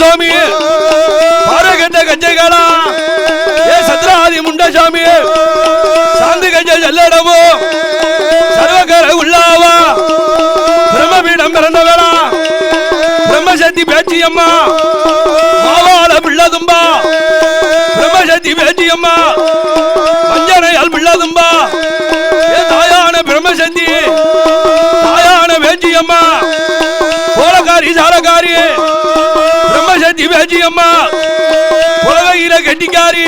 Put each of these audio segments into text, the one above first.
சுவாமி பாரகட்ட கஞ்சைகளா ஏ சத்ராதி முண்ட சாமி சாந்தி கஞ்ச செல்லடமோ சர்வகர உள்ளாவா பிரம்மபீடம் பிறந்தவளா பிரம்மசக்தி பேச்சியம்மா மாவாள பிள்ளதும்பா பிரம்மசக்தி பேச்சியம்மா மஞ்சனையால் பிள்ளதும்பா ஏ தாயான பிரம்மசக்தி தாயான பேச்சியம்மா கோலக்காரி சாலக்காரி பிரம்மசக்தி பேச்சியம்மா புலவையில கெட்டிக்காரி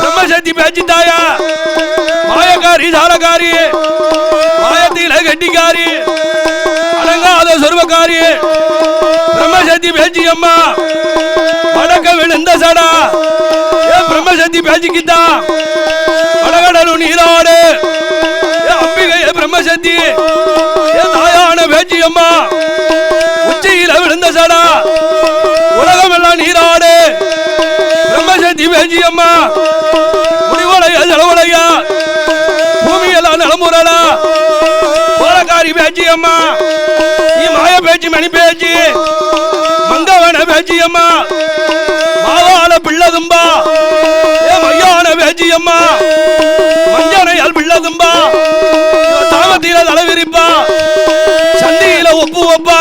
பிரம்மசக்தி பேச்சி தாயா மாயக்காரி சாலக்காரி மாயத்தில கெட்டிக்காரி அடங்காத சொருவக்காரி பிரம்மசக்தி பேச்சியம்மா வடக்க விழுந்த சடா ஏ பிரம்மசக்தி பேச்சிக்கிட்டா வடகடலு நீராடு ஏ அம்பிகை பிரம்மசக்தி ஏ தாயான பேச்சியம்மா உச்சியில விழுந்த சடா உலகமெல்லாம் நீராடு பிரம்மசக்தி பேச்சியம்மா முடிவலைய செலவுலையா பூமியெல்லாம் நலமுறலா கோலக்காரி பேச்சியம்மா நீ மாய பேச்சு மணி பேச்சு மங்கவன பேச்சியம்மா மாவாள பிள்ளதும்பா ஏ மையான பேச்சியம்மா மஞ்சனையால் பிள்ளதும்பா தாமத்தில தலைவிரிப்பா சந்தியில ஒப்பு வைப்பா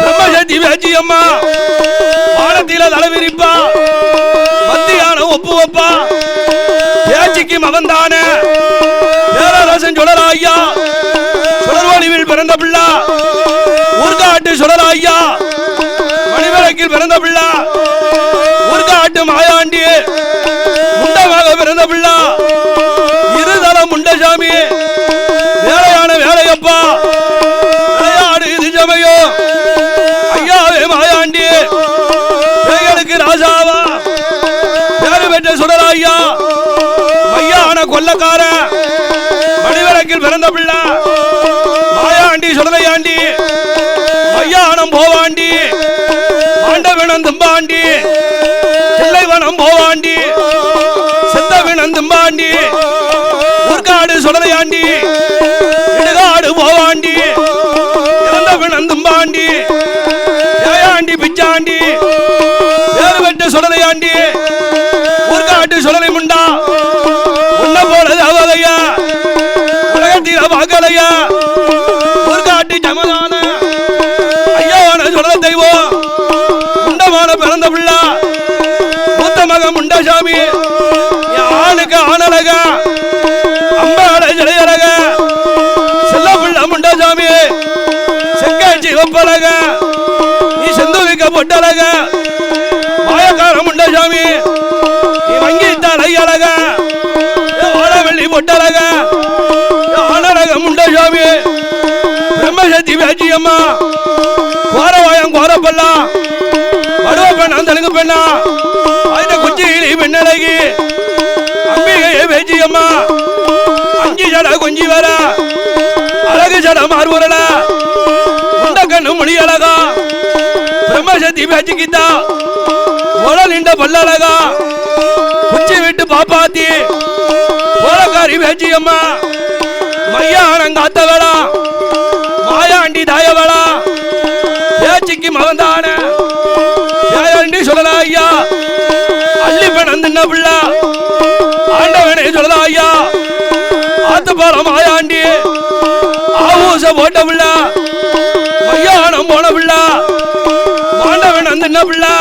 பிரம்மசக்தி பேச்சியம்மா வானத்தில தலைவிரிப்பா மத்தியான ஒப்பு வைப்பா பேச்சுக்கு மகந்தான பேரரசன் சுடரா ஐயா சுடர்வழிவில் பிறந்த பிள்ளா ஊர்காட்டு சுடரா ஐயா மணிவிளக்கில் பிறந்த பிள்ளா ஊர்காட்டு மாயாண்டி முண்டமாக பிறந்த பிள்ளா இருதலம் முண்டசாமி வேலையான வேலையப்பா விளையாடு இது சமயோ ஐயாவே மாயாண்டி பேய்களுக்கு ராஜாவா பேரு பெற்ற சுடரா ஐயா மையான கொல்லக்கார மணிவிளக்கில் பிறந்த பிள்ளா மாயாண்டி சுடலையாண்டி மையானம் போவாண்டி மாண்டவனம் தும்பாண்டி தில்லைவனம் போவாண்டி சித்தவினம் தும்பாண்டி ஊர்காடு சுடலையாண்டி இடுகாடு போவாண்டி இறந்தவினம் தும்பாண்டி ஏயாண்டி பிச்சாண்டி வேறு பெற்ற சுடலையாண்டி ஊர்காட்டு சுடலை முண்டா உன்ன போல தேவதையா உலகத்தில பாக்கலையா ஊர்காட்டு ஜமதான ஐயாவான சுடல தெய்வம் முண்டமான பிறந்த பிள்ளா மூத்த மகன் முண்டசாமி ஆணுக்கு ஆனழக அம்பாள ஜடையழக செல்ல பிள்ளை முண்டசாமி செக்காட்சி ஒப்பழக நீ செந்துவிக்க பொட்டழக மாயக்கார முண்டசாமி நீ வங்கித்தால் ஐயழக ஓடவெள்ளி பொட்டழக ஆனழக முண்டசாமி பிரம்மசக்தி பேச்சியம்மா கோரவாயம் கோரப்பல்லா வடுவ பெண்ணா தெலுங்கு பெண்ணா அந்த குச்சியிலி பெண்ணழகி அம்பிகையை பேச்சியம்மா அஞ்சு சட கொஞ்சி வர அழகு சட மாறுவரல முண்டக்கண்ணு முடியழகா பிரம்மசக்தி பேச்சிக்கிட்டா உடல் நின்ற பல்லழகா குச்சி விட்டு பாப்பாத்தி கோலக்காரி பேச்சியம்மா மையானங்காத்தவளா மாயாண்டி தாயவளா பேச்சிக்கு மகந்தான பேயாண்டி சொல்லலா ஐயா அள்ளி பணந்தின்ன பிள்ளா ஆண்டவனே சொல்லலா ஐயா ஆத்துப்பால மாயாண்டி ஆவூச போட்ட பிள்ளா மையானம் போன பிள்ளா மாண்டவன் அந்தின்ன பிள்ளா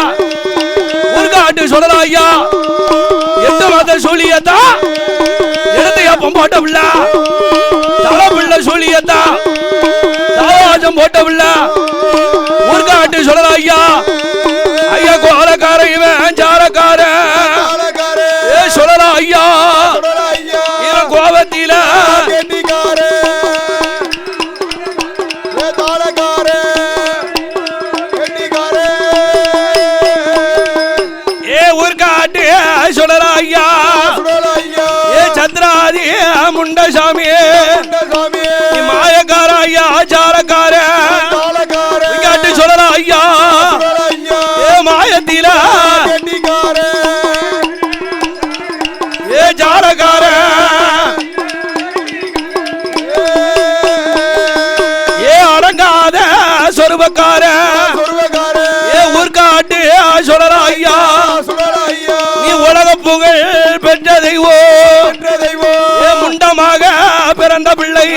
ஊர்காட்டு சொல்லலா ஐயா எந்த மாத சொல்லியத்தா எடுத்து அப்பம் போட்ட பிள்ளா தலை பிள்ளை சொல்லியத்தா தாவாசம் போட்ட பிள்ளா ஊர்காட்டு சொல்லலா ஐயா ஐயா கோலக்கார இவன் சாரக்கார ஏ சொல்லலா ஐயா இவன் கோபத்தில ஏ ஊர்காட்டு சொல்லலா ஐயா ஏ சந்திராதி முண்டசாமி மாயக்கார ஐயா சாரக்கார காட்டு சொல்லலா ஐயா ஏ மாயத்தில ஏ சாரக்கார ஏ அடங்காத சொருபக்கார ஏ ஊர்க்க காட்டு சொல்லலாம் ஐயா நீ உலக புகழ் பெற்ற தெய்வம் முண்டமாக பிறந்த பிள்ளை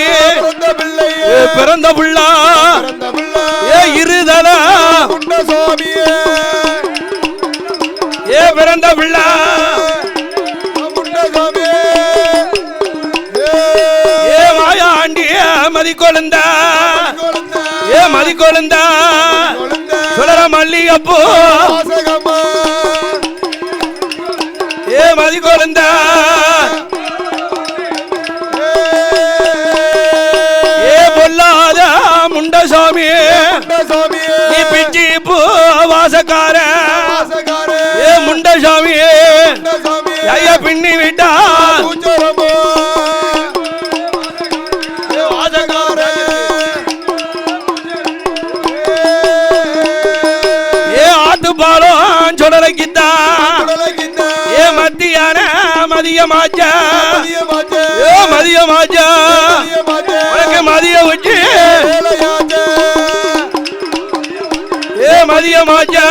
பிறந்த பிள்ளா இருதல பிறந்த பிள்ளா மாயாண்டி மதி கொழுந்த மதி கொழுந்த சொல்லற மல்லிகப்பூ மதி கொழுந்த பொல்லாத முண்டசாமி நீ பிச்சி பூ வாசக்கார முண்டசாமி ஐயா பின்னி விட்டா ஆத்துப்பாலம் சொடலைக்குத்தா மத்தியான மதியமாச்சா மதியமாச்சா உனக்கு மதிய வச்சு மதியமாச்சா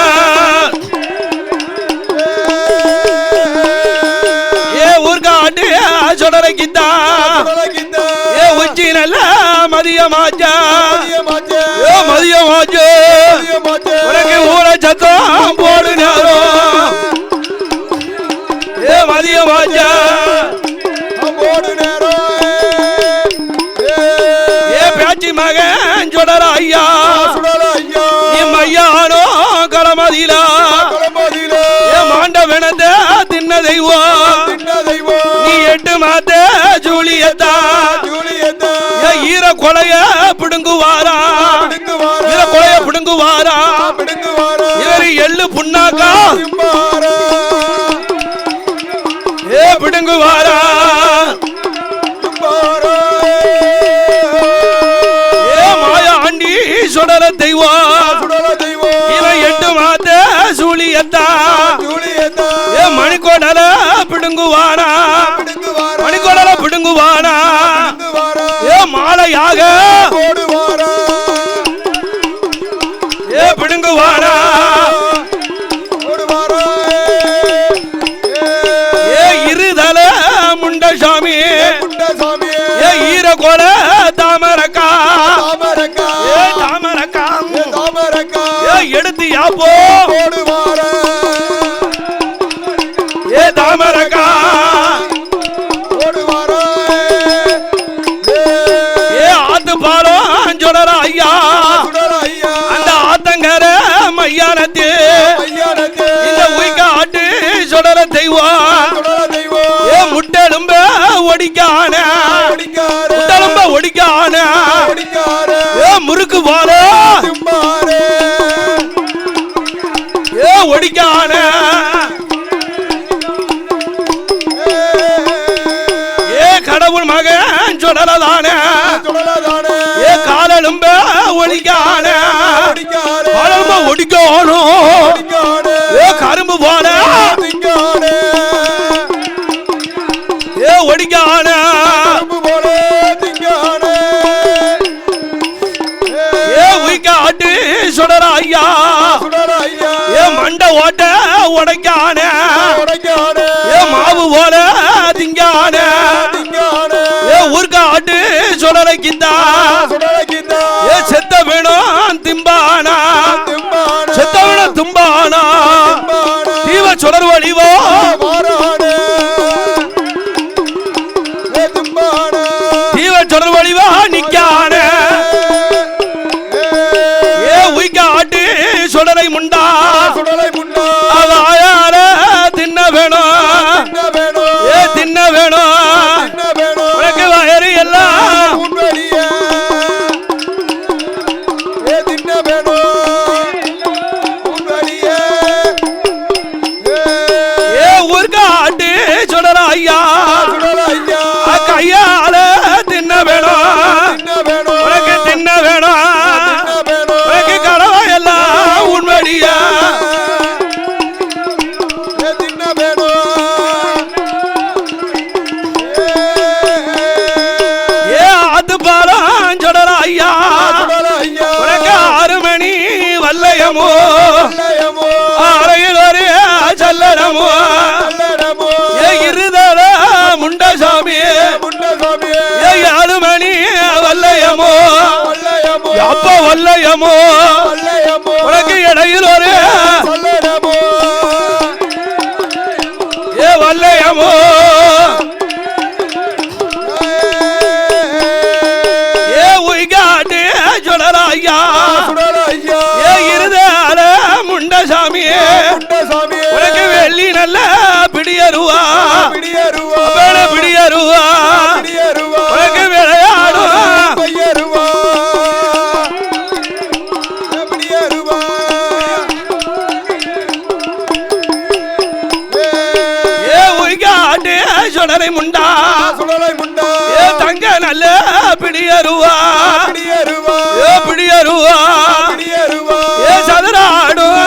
ஊர்காட்டு சொடலைக்குத்தா உச்சி நல்ல மதியமாச்சா மதியமாச்சு உனக்கு ஊர சத்தம் போடு நேரம் மதியமாச்சா போடு நேரம் பேச்சு மகன் சொடர ஐயா நீ மையானோ களமதியிலா மாண்ட வினந்த தின்ன தெய்வம் நீ 8 மாத்த ஜூலியத்தா ஈர கொலைய பிடுங்குவாரா ஈர கொலைய பிடுங்குவாரா இவரு எள்ளு புண்ணாக்கா பிடுங்குவாரா மாயாண்டி சுடர தெய்வம் இவன் 8 மாத்த சூழியத்தா மணிக்கோடல பிடுங்குவானா மணிக்கோடல பிடுங்குவானா மாலையாக பிடுங்குவானா இருதல முண்டசாமி ஈர கொல தாமரக்கா தாமரக்கா எடுத்து யாப்போ தாமரக்கா ஆத்து பாலம் சொல்லற ஐயா அந்த ஆத்தங்கர மையானத்து இந்த உய்காட்டு சொல்லற தெய்வம் முட்டெலும்ப ஒடிக்கான முட்டெலும்ப ஒடிக்கான முறுக்கு போல ஒடிக்கான கடவுள் மகன் சொல்லதான காலெலும்ப ஒடிக்கான ஒடிக்கணும் கரும்பு போல ஒடிக்கான உய்காட்டு சுடர ஐயா மண்ட ஓட்ட உடைக்கான மாவு போல திங்கான ஊர்காட்டு சுடலைக்குத்தா செத்த வேணும் திம்பானா செத்த வேணும் தும்பானா தீவ சுடர் வழிவோ தீவ சுடர் வழிவா நிக்கான உய்காட்டு சுடலை முண்டா ஆயார தின்ன வேணும் தின்ன வேணும் உனக்கு வயறு எல்லாம் ஊர்காட்டு சுடர ஐயா கையால தின்ன வேணும் உனக்கு தின்ன வேணும் உனக்கு கடவை எல்லாம் உண்மடியா சாமி உனக்கு வெள்ளி நல்ல பிடியருவா பிடியருவா உனக்கு விளையாடும் சுடலை முண்டா ஏ தங்க நல்ல பிடியருவா பிடியருவா ஏ சதுராடும்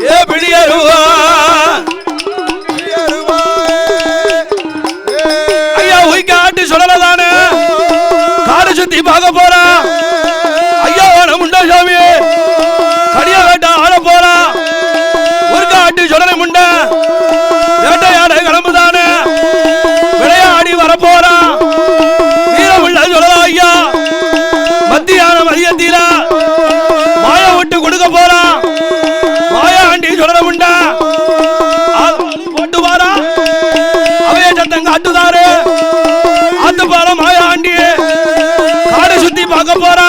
ஏ பிடியருவா ஐயா உய்காட்டு சுடலதானே காடு சுத்தி பார்க்க போறா ஐயா முண்டா சாமி கடிய வேட்டா ஆள போறா உருக்காட்டு சுடலை முண்டா வேட்டையாட கிளம்புதானே விளையாடி வரப்போறா வீரமுள்ள சொல்லலாம் ஐயா மத்தியான மதியத்தில மாய விட்டு கொடுக்க போறா மாயா ஆண்டி சுடலை முண்டா போட்டு வாரா அவைய சத்தம் காட்டுதாரு ஆத்து பாலம் மாயா ஆண்டி காடு சுத்தி பார்க்க போறா